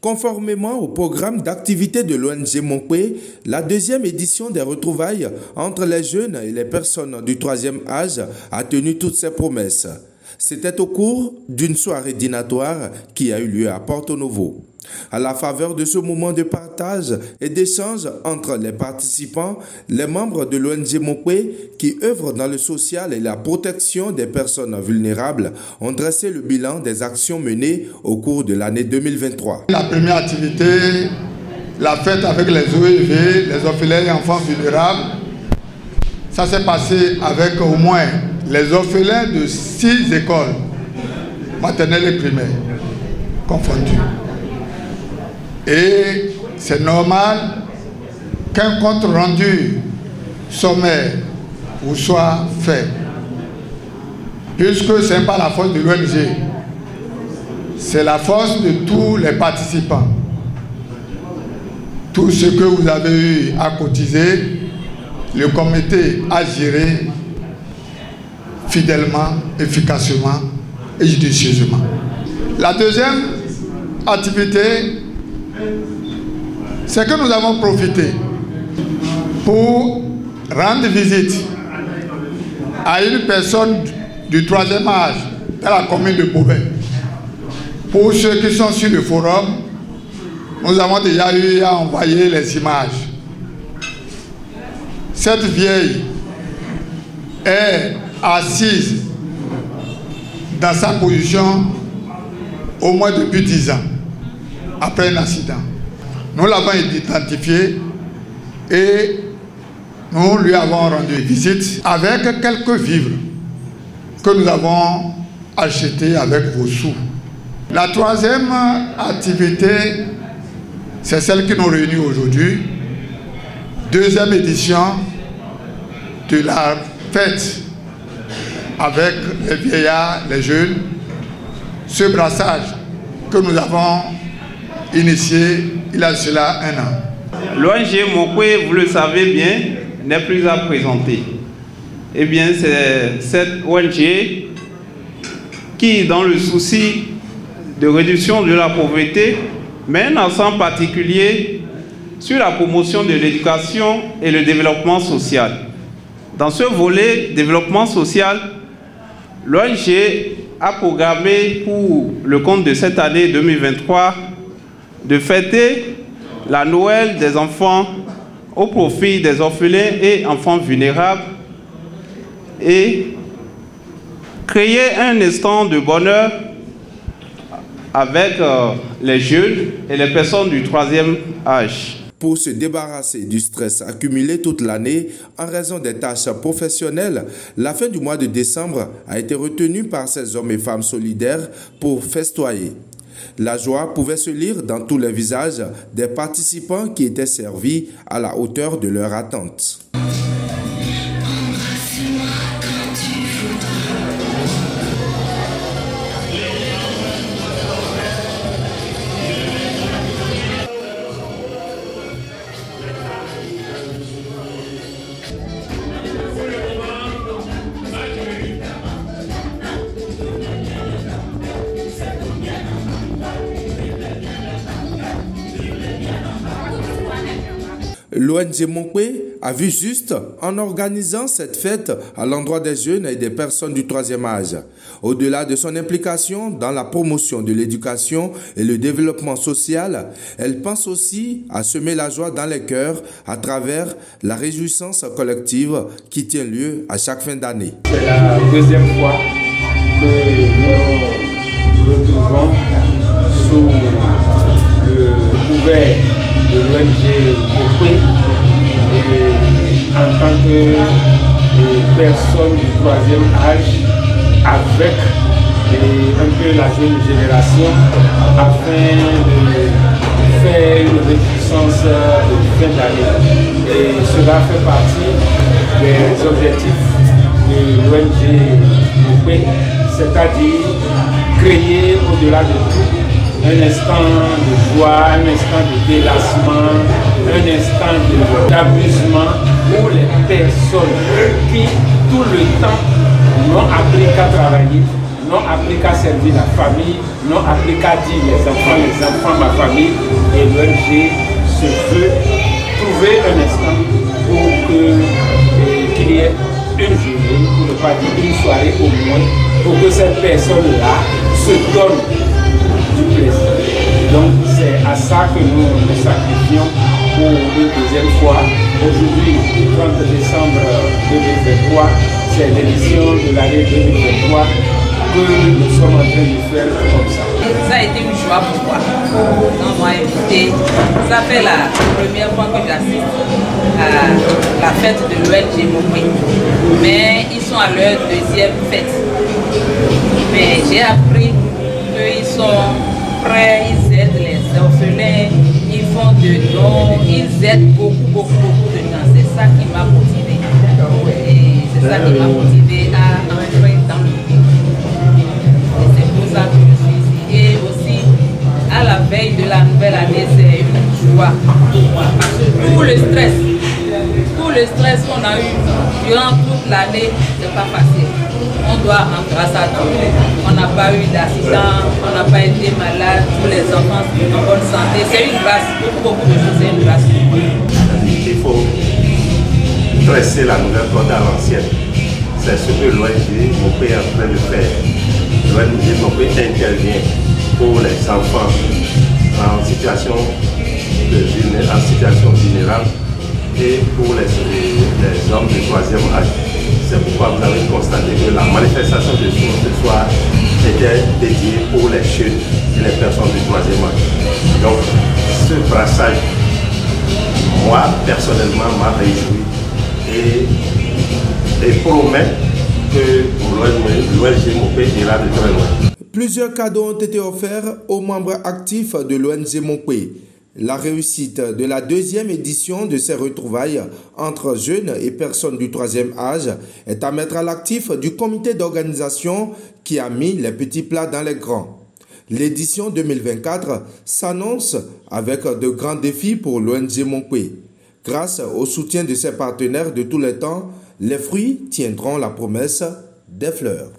Conformément au programme d'activité de l'ONG Monkwe, la deuxième édition des retrouvailles entre les jeunes et les personnes du troisième âge a tenu toutes ses promesses. C'était au cours d'une soirée dînatoire qui a eu lieu à Porto Novo. À la faveur de ce moment de partage et d'échange entre les participants, les membres de l'ONG Monkwe, qui œuvrent dans le social et la protection des personnes vulnérables, ont dressé le bilan des actions menées au cours de l'année 2023. La première activité, la fête avec les OEV, les orphelins et enfants vulnérables, ça s'est passé avec au moins les orphelins de 6 écoles, maternelles et primaires, confondues. Et c'est normal qu'un compte rendu sommaire vous soit fait, puisque ce n'est pas la force de l'ONG, c'est la force de tous les participants. Tout ce que vous avez eu à cotiser, le comité a géré fidèlement, efficacement et judicieusement. La deuxième activité, c'est que nous avons profité pour rendre visite à une personne du troisième âge dans la commune de Beauvais. Pour ceux qui sont sur le forum, nous avons déjà eu à envoyer les images. Cette vieille est assise dans sa position au moins depuis 10 ans, après un accident. Nous l'avons identifiée et nous lui avons rendu visite avec quelques vivres que nous avons achetés avec vos sous. La troisième activité, c'est celle qui nous réunit aujourd'hui. Deuxième édition de la fête avec les vieillards, les jeunes. Ce brassage que nous avons initié il y a cela 1 an. L'ONG Monkwe, vous le savez bien, n'est plus à présenter. Eh bien, c'est cette ONG qui, dans le souci de réduction de la pauvreté, met un accent particulier sur la promotion de l'éducation et le développement social. Dans ce volet développement social, l'ONG a programmé pour le compte de cette année 2023 de fêter la Noël des enfants au profit des orphelins et enfants vulnérables et créer un instant de bonheur avec les jeunes et les personnes du troisième âge. Pour se débarrasser du stress accumulé toute l'année en raison des tâches professionnelles, la fin du mois de décembre a été retenue par ces hommes et femmes solidaires pour festoyer. La joie pouvait se lire dans tous les visages des participants qui étaient servis à la hauteur de leur attente. L'ONG Monkwe a vu juste en organisant cette fête à l'endroit des jeunes et des personnes du troisième âge. Au-delà de son implication dans la promotion de l'éducation et le développement social, elle pense aussi à semer la joie dans les cœurs à travers la réjouissance collective qui tient lieu à chaque fin d'année. C'est la deuxième fois que nous nous retrouvons sous le couvert de l'ONG Monkwe en tant que personne du troisième âge avec un peu la jeune génération afin de faire une réjouissance de fin d'année. Et cela fait partie des objectifs de l'ONG Monkwe, c'est-à-dire créer au-delà de tout un instant de joie, un instant de délassement, un instant d'amusement pour les personnes qui, tout le temps, n'ont appris qu'à travailler, non appelé qu'à servir la famille, non appelé qu'à dire les enfants, ma famille. Et l'ONG se veut trouver un instant pour qu'il y ait une journée, pour ne pas dire une soirée au moins, pour que cette personne-là se donne du plaisir. Donc c'est à ça que nous nous sacrifions pour une deuxième fois. Aujourd'hui, 30 décembre 2023, c'est l'édition de l'année 2023 que nous sommes en train de faire comme ça. Ça a été une joie pour moi. On m'a invité. Ça fait la première fois que j'assiste à la fête de l'ONG Mopé. Mais ils sont à leur deuxième fête. Mais j'ai appris qu'ils sont prêts, ils aident les orphelins, ils font de dons, ils aident beaucoup de gens. C'est ça qui m'a motivé. Et c'est ça qui m'a motivé à entrer dans le groupe. Et c'est pour ça que je suis ici. Et aussi, à la veille de la nouvelle année, c'est une joie pour moi. Parce que tout le stress qu'on a eu durant toute l'année, c'est pas facile. On doit rendre grâce à Dieu. On n'a pas eu d'accident, on n'a pas été malade, tous les enfants sont en bonne santé. C'est une grâce, beaucoup de choses, c'est une grâce. Il faut dresser la nouvelle corde à l'ancienne. C'est ce que l'ONG Mopé est en train de faire. L'ONG Mopé intervient pour les enfants en situation vulnérable et pour les hommes du troisième âge. C'est pourquoi vous avez constaté que la manifestation de ce soir était dédiée pour les jeunes et les personnes du troisième âge. Donc, ce brassage, moi, personnellement, m'a réjoui et promet que l'ONG Mopé ira de très loin. Plusieurs cadeaux ont été offerts aux membres actifs de l'ONG Mopé. La réussite de la deuxième édition de ces retrouvailles entre jeunes et personnes du troisième âge est à mettre à l'actif du comité d'organisation qui a mis les petits plats dans les grands. L'édition 2024 s'annonce avec de grands défis pour l'ONG Mopé. Grâce au soutien de ses partenaires de tous les temps, les fruits tiendront la promesse des fleurs.